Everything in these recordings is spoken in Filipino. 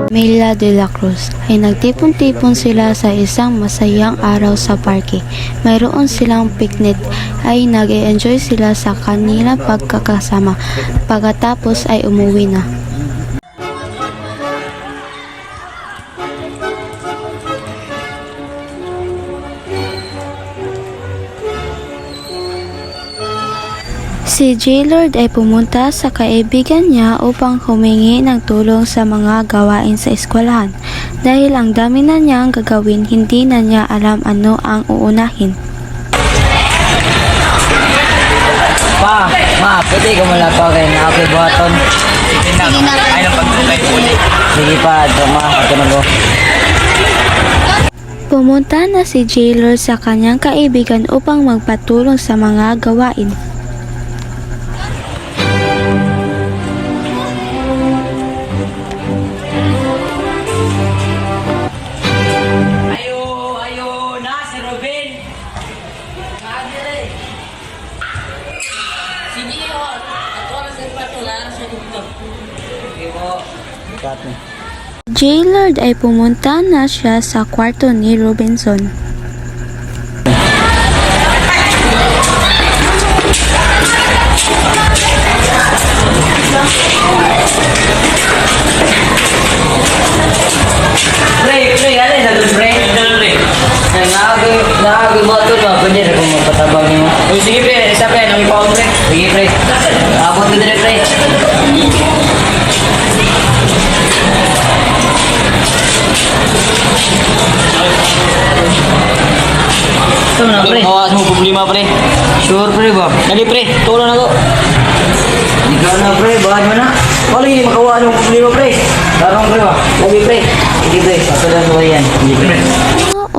Mela de la Cruz ay nagtipon-tipon sila sa isang masayang araw sa parke. Mayroon silang picnic ay nag-enjoy sila sa kanilang pagkakasama. Pagkatapos ay umuwi na. Si J-Lord ay pumunta sa kaibigan niya upang humingi ng tulong sa mga gawain sa eskwelahan. Dahil ang dami na niyang gagawin, hindi na niya alam ano ang uunahin. Pa, pwede ka mula pa kayo na ako buhaton. Sige na. Ay, napagkukay po ulit. Sige pa, ito na ko. Pumunta na si J-Lord sa kanyang kaibigan upang magpatulong sa mga gawain. Ayo na si Robin. Sige ho. Ako na sa patular sa dito. Sige po. Cut me. J-Lord ay pumunta na siya sa kwarto ni Robinson. Pre, ano yung sabi, pre? Nakagay mo ito ba? Pwede na kung magpatabang niyo. Uy, sige pre, isa pre, nang ipaon pre. Sige pre, abot ko din pre. Ito na pre. Kawas mo problema pre. Sure pre ba? Dali pre, tulong ako. Ikaw na pre, bahad mo na. Kali makawa ng problema pre. Tarong pre ba? Lagi pre. Sige pre, pasalan ko yan. Sige pre.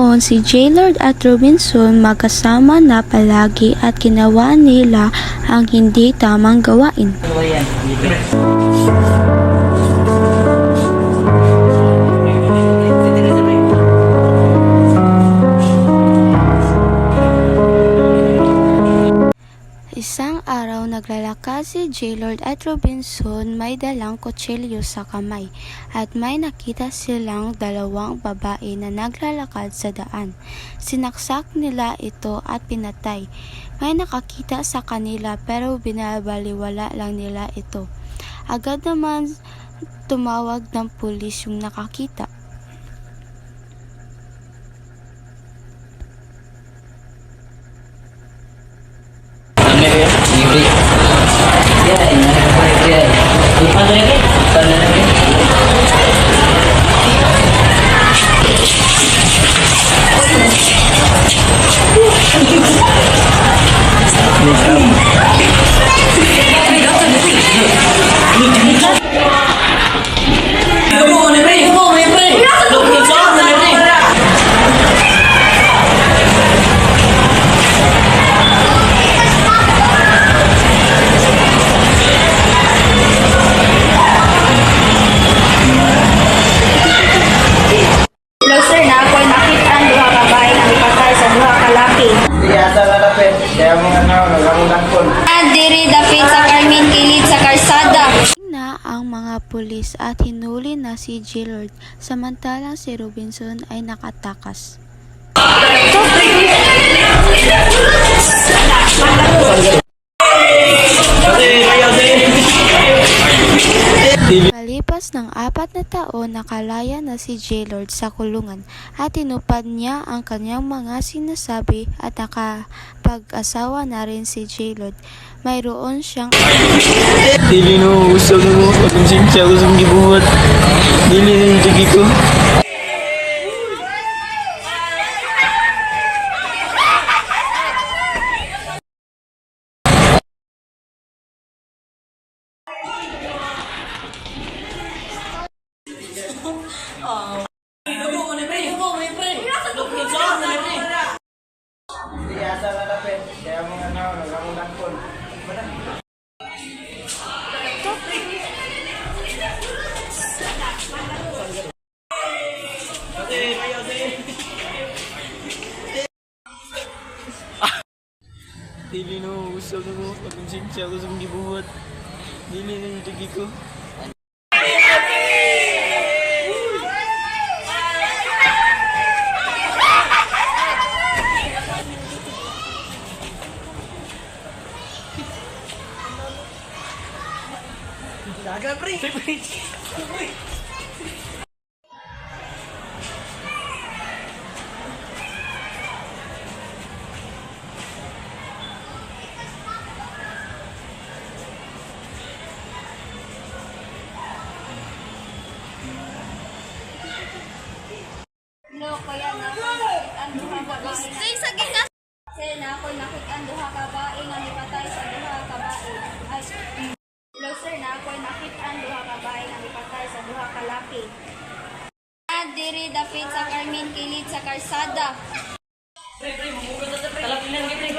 Noon si J-Lord at Robinson magkasama na palagi at ginawa nila ang hindi tamang gawain. Ano yan? Sige pre. Isang araw naglalakad si J-Lord at Robinson, may dalang kutsilyo sa kamay at may nakita silang dalawang babae na naglalakad sa daan. Sinaksak nila ito at pinatay. May nakakita sa kanila pero binabaliwala lang nila ito. Agad naman tumawag ng pulis yung nakakita. Libre. Yan, nakakabalik yan. Ipan na rin. Ipan na rin. Hello sir, na ako'y nakita ang duha ka bahay na ipatay sa duha ka laki. Asa na dapat, kaya mga nagamulan ko. Diri dapit sa Carmen kilid sa karsada. Na ang mga pulis at hinuli na si J-Lord, samantalang si Robinson ay nakatakas. Palipas ng 4 na taon, nakalaya na si J-Lord sa kulungan at tinupad niya ang kanyang mga sinasabi at nakapag-asawa na rin si J-Lord. Mayroon siyang Dili no, usap mo. Pag-sinsya ko sa gibuhat. Dili na yung tagi ko. Asa na dapat, kaya mga nagamulan ko. Dili no, usap mo. Pag-sinsya ko sa gibuhat. Dili na yung tagi ko. pre. No, kaya na ako nakit ang duha ka bae. Stay sa gigas. Sir, na ako nakit ang duha ka bae nga nipatay sa duha ka bae. Ay, hello sir, na ako nakit ang duha ka bae nga nipatay sa duha ka laki. Diri dapit sa Carmen kilid sa karsada. Pre, mamugat na pre. Talapin lang, pre.